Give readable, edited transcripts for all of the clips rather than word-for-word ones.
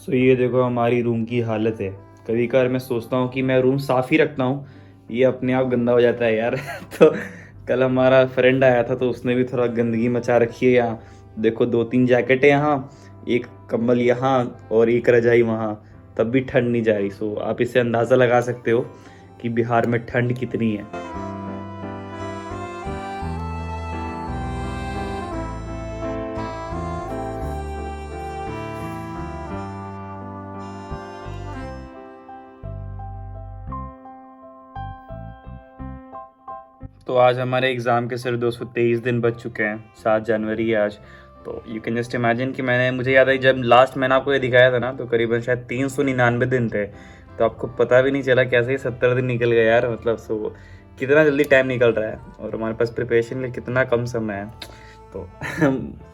ये देखो हमारी रूम की हालत है। कभी कभार मैं सोचता हूँ कि मैं रूम साफ ही रखता हूँ, ये अपने आप गंदा हो जाता है यार। तो कल हमारा फ्रेंड आया था तो उसने भी थोड़ा गंदगी मचा रखी है यहाँ। देखो 2-3 जैकेटें यहाँ, एक कंबल यहाँ और एक रजाई वहाँ, तब भी ठंड नहीं जा रही। आप इससे अंदाज़ा लगा सकते हो कि बिहार में ठंड कितनी है। तो आज हमारे एग्ज़ाम के सिर्फ 223 दिन बच चुके हैं। 7 जनवरी है आज। तो यू कैन जस्ट इमेजिन कि मुझे याद है जब लास्ट मैंने आपको ये दिखाया था ना, तो करीबन शायद 399 दिन थे। तो आपको पता भी नहीं चला कैसे ही 70 दिन निकल गए यार। मतलब कितना जल्दी टाइम निकल रहा है और हमारे पास प्रिपरेशन के लिए कितना कम समय है। तो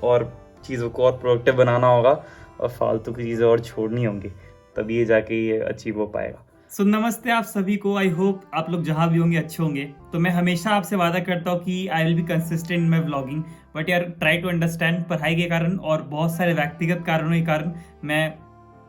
और चीज़ों को और प्रोडक्टिव बनाना होगा और फालतू की चीज़ें और छोड़नी होंगी, तभी ये जाके ये अचीव हो पाएगा। नमस्ते आप सभी को। आई होप आप लोग जहाँ भी होंगे अच्छे होंगे। तो मैं हमेशा आपसे वादा करता हूँ कि I will be consistent in my vlogging, but यार ट्राई टू अंडरस्टैंड, पढ़ाई के कारण और बहुत सारे व्यक्तिगत कारणों के कारण मैं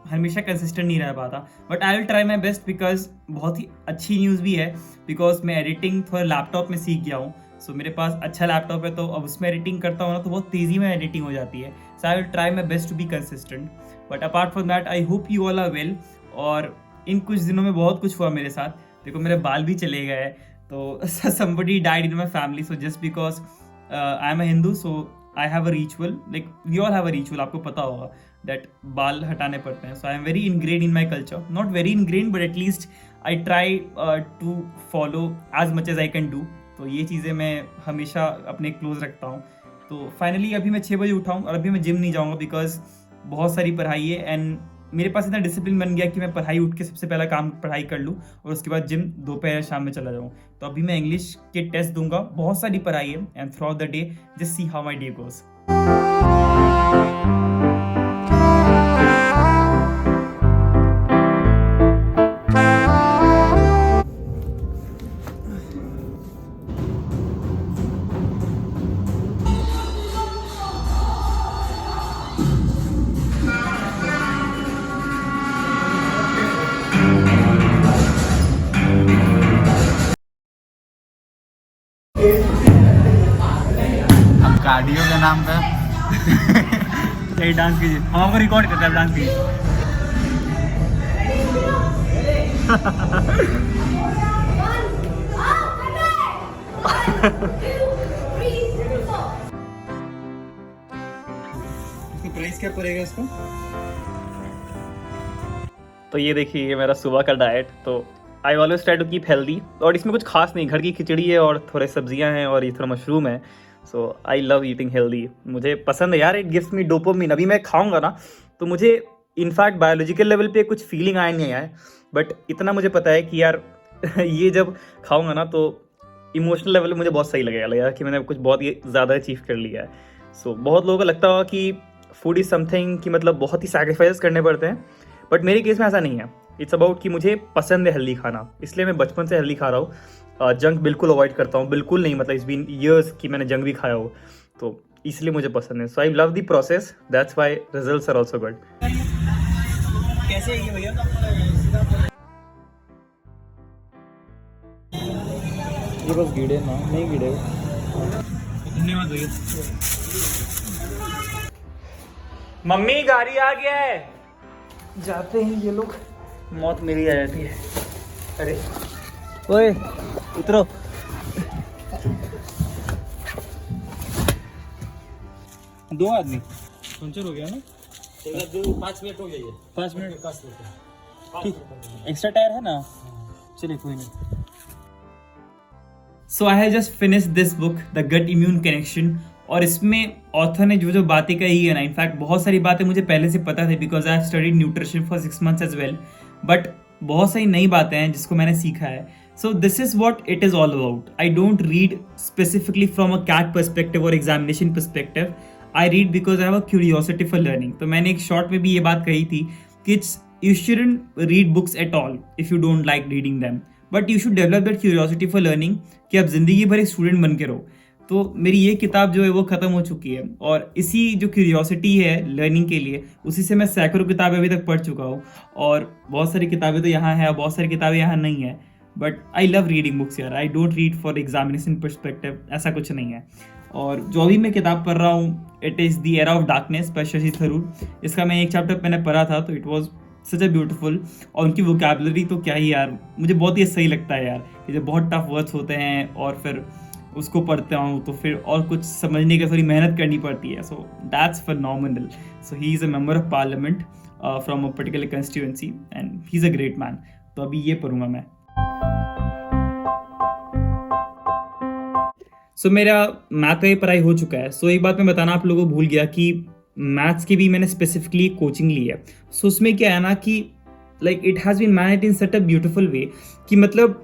हमेशा कंसिस्टेंट नहीं रह पाता। But I will try my best, because बहुत ही अच्छी न्यूज़ भी है, बिकॉज मैं एडिटिंग थोड़ा लैपटॉप में सीख गया हूँ। मेरे पास अच्छा लैपटॉप है, तो अब उसमें एडिटिंग करता हूँ ना, तो बहुत तेज़ी में एडिटिंग हो जाती है। I will try my best to be consistent. But apart from that I hope you all are well. और इन कुछ दिनों में बहुत कुछ हुआ मेरे साथ। देखो मेरे बाल भी चले गए, तो somebody died in my family, so just because I am a Hindu, so I have a ritual, like we all have a ritual, आपको पता होगा that बाल हटाने पड़ते हैं। So I am very ingrained in my culture, not very ingrained but at least I try to follow as much as I can do। तो ये चीज़ें मैं हमेशा अपने क्लोज रखता हूँ। तो फाइनली अभी मैं 6 बजे उठा हूँ और अभी मैं जिम नहीं जाऊँगा, बिकॉज बहुत सारी पढ़ाई है एंड मेरे पास इतना डिसिप्लिन बन गया कि मैं पढ़ाई उठ के सबसे पहला काम पढ़ाई कर लूँ और उसके बाद जिम दोपहर शाम में चला जाऊँ। तो अभी मैं इंग्लिश के टेस्ट दूंगा, बहुत सारी पढ़ाई है and through out the day just see how my day goes. अब कार्डियो के नाम पे यही डांस कीजिए, हम आपको रिकॉर्ड करते हैं, डांस कीजिए। प्राइस क्या पड़ेगा इसको? तो ये देखिए ये मेरा सुबह का डाइट। तो I always try to keep healthy, और इसमें कुछ खास नहीं, घर की खिचड़ी है और थोड़े सब्जियां हैं और ये थोड़ा मशरूम है। आई लव ईटिंग हेल्दी, मुझे पसंद है यार। It gives me dopamine. अभी मैं खाऊंगा ना तो मुझे इनफैक्ट बायोलॉजिकल लेवल पे कुछ फीलिंग आया नहीं आया, बट इतना मुझे पता है कि यार ये जब खाऊंगा ना तो इमोशनल लेवल पे मुझे बहुत सही लगेगा कि मैंने कुछ बहुत ही ज़्यादा अचीव कर लिया है। बहुत लोगों को लगता होगा कि फूड इज़ समथिंग कि मतलब बहुत ही सैक्रिफाइस करने पड़ते हैं, बट मेरे केस में ऐसा नहीं है। इट्स अबाउट कि मुझे पसंद है हेल्दी खाना, इसलिए मैं बचपन से हेल्दी खा रहा हूँ। जंक बिल्कुल अवॉइड करता हूँ, बिल्कुल नहीं, मतलब इट्स बीन ईयर्स कि मैंने जंक भी खाया हो, तो इसलिए मुझे पसंद है। I love the process, that's why results are also good. कैसे है ये भैया? ये बस गिरे ना, नहीं गिरे। धन्यवाद भैया। मम्मी गाड़ी आ गया है। जाते हैं ये लोग, मौत मेरी आ जाती है। अरे ओए उतरो। दो आदमी पंचर हो गया ना? 5 मिनट हो गई है। 5 मिनट कस लेते हैं। ठीक, एक्स्ट्रा टायर है ना? चलिए कोई नहीं। So I have just finish this book the gut immune connection, और इसमें ऑथर ने जो जो बातें कही है ना, इनफैक्ट बहुत सारी बातें मुझे पहले से पता थी, because I have studied nutrition for 6 months as well, but बहुत सारी नई बातें हैं जिसको मैंने सीखा है। So this is what it is all about. I don't read specifically from a CAT perspective और examination perspective, I read because I have a curiosity for learning. तो मैंने एक शॉर्ट में भी ये बात कही थी कि you shouldn't read books at all if you don't like reading them, but you should develop that curiosity for learning कि आप जिंदगी भर एक स्टूडेंट बन के रहो। तो मेरी ये किताब जो है वो ख़त्म हो चुकी है, और इसी जो क्यूरियोसिटी है लर्निंग के लिए, उसी से मैं सैकड़ों किताबें अभी तक पढ़ चुका हूँ। और बहुत सारी किताबें तो यहाँ है और बहुत सारी किताबें यहाँ नहीं है, but I love reading books यार। I don't read for examination perspective, ऐसा कुछ नहीं है। और जो अभी मैं किताब पढ़ रहा हूँ, it is the era of darkness by Shashi Tharoor. इसका मैं एक चैप्टर मैंने पढ़ा था, तो it was such a beautiful. और उनकी वोकैबलरी तो क्या ही यार, मुझे बहुत ही सही लगता है यार कि जब बहुत टफ वर्ड्स होते हैं और फिर उसको पढ़ता हूँ तो फिर और कुछ समझने की थोड़ी मेहनत करनी पड़ती है। So that's phenomenal. So he is a member of parliament from a particular constituency and he is a great man. तो अभी ये पढ़ूंगा मैं। सो मेरा मैथ का ही पढ़ाई हो चुका है। सो एक बात मैं बताना आप लोगों को भूल गया कि मैथ्स की भी मैंने स्पेसिफिकली कोचिंग ली है। सो उसमें क्या है ना कि like it has been managed in such a beautiful way कि मतलब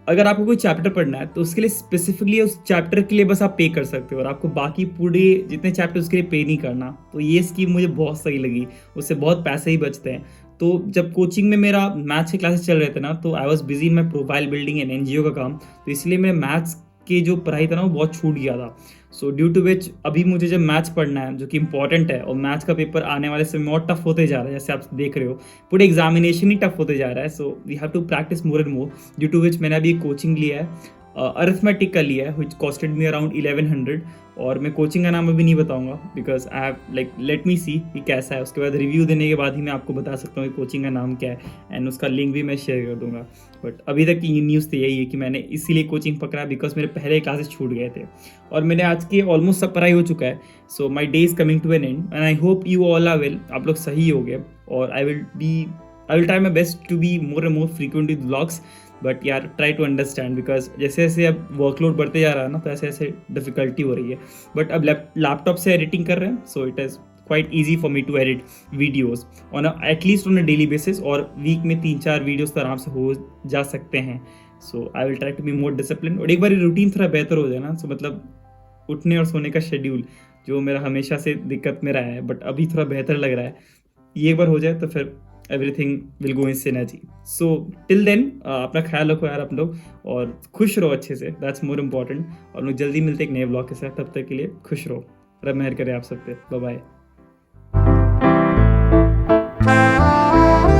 अगर आपको कोई चैप्टर पढ़ना है तो उसके लिए स्पेसिफिकली उस चैप्टर के लिए बस आप पे कर सकते हो, और आपको बाकी पूरे जितने चैप्टर उसके लिए पे नहीं करना। तो ये स्कीम मुझे बहुत सही लगी, उससे बहुत पैसे ही बचते हैं। तो जब कोचिंग में मेरा मैथ्स के क्लासेस चल रहे थे ना, तो I was busy in my profile building and NGO का काम, तो इसलिए मेरे मैथ्स की जो पढ़ाई था ना वो बहुत छूट गया था। सो ड्यू टू विच अभी मुझे जब मैथ्स पढ़ना है जो कि इंपॉर्टेंट है, और मैथ्स का पेपर आने वाले समय और टफ होते जा रहा है, जैसे आप देख रहे हो पूरे एग्जामिनेशन ही टफ होते जा रहा है। So we have to practise more and more, due to which मैंने अभी कोचिंग लिया है, अरिथमेटिक का लिया है, विच कॉस्टेड मी अराउंड 1100। और मैं कोचिंग का नाम अभी नहीं बताऊंगा because I have like let me see कि कैसा है, उसके बाद रिव्यू देने के बाद ही मैं आपको बता सकता हूँ कि कोचिंग का नाम क्या है, एंड उसका लिंक भी मैं शेयर कर दूंगा। बट अभी तक की न्यूज़ तो यही है कि मैंने इसीलिए कोचिंग पकड़ा बिकॉज मेरे पहले क्लासेस छूट गए थे, और मैंने आज के ऑलमोस्ट सब पढ़ाई हो चुका है। So my day is coming to an end and I hope you all are well, आप लोग सही हो गए। और I will try my best to be more and more frequent with vlogs, but यार ट्राई टू अंडरस्टैंड बिकॉज जैसे जैसे अब वर्कलोड बढ़ते जा रहा है ना, तो ऐसे ऐसे डिफिकल्टी हो रही है। बट अब लैपटॉप से एडिटिंग कर रहे हैं, so it is quite easy for me to edit videos on at least on a daily basis, और वीक में 3-4 वीडियोज़ तो आराम से हो जा सकते हैं। So I will try to be more discipline, और एक बार रूटीन थोड़ा बेहतर हो जाए ना, सो मतलब उठने और सोने का शेड्यूल जो मेरा हमेशा से दिक्कत में रहा है, बट अभी थोड़ा बेहतर लग रहा है, ये एक बार हो जाए तो फिर everything will go in synergy. So till then अपना ख्याल रखो यार आप लोग, और खुश रहो अच्छे से, दैट्स मोर इम्पॉर्टेंट। और लोग जल्दी मिलते एक नए ब्लॉग के साथ, तब तक के लिए खुश रहो, रब मेहर करे आप सब पे। Bye bye.